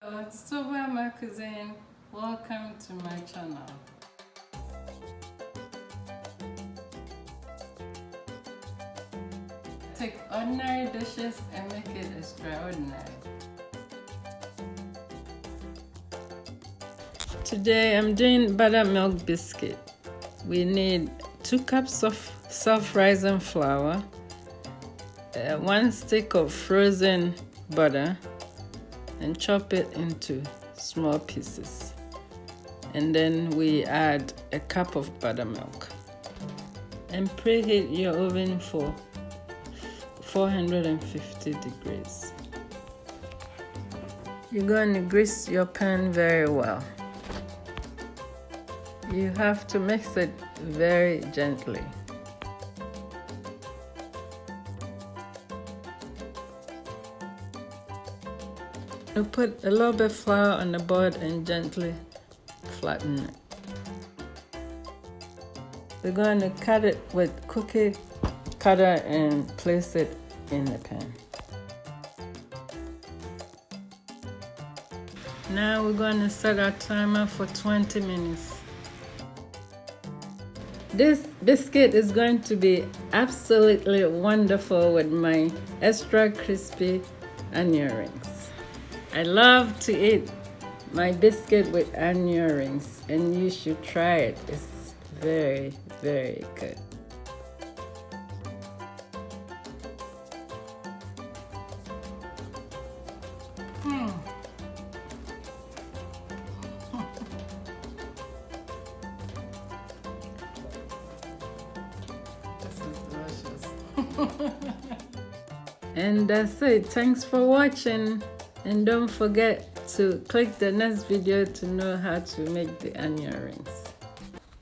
It's my cuisine. Welcome to my channel. Take ordinary dishes and make it extraordinary. Today I'm doing buttermilk biscuit. We need 2 cups of soft rising flour, 1 stick of frozen butter, and chop it into small pieces. And then we add a cup of buttermilk. And preheat your oven for 450 degrees. You're going to grease your pan very well. You have to mix it very gently. You put a little bit of flour on the board and gently flatten it. We're going to cut it with cookie cutter and place it in the pan. Now we're going to set our timer for 20 minutes. This biscuit is going to be absolutely wonderful with my extra crispy onion rings. I love to eat my biscuit with onion rings, and you should try it. It's very, very good. This is delicious. And that's it. Thanks for watching. And don't forget to click the next video to know how to make the onion rings.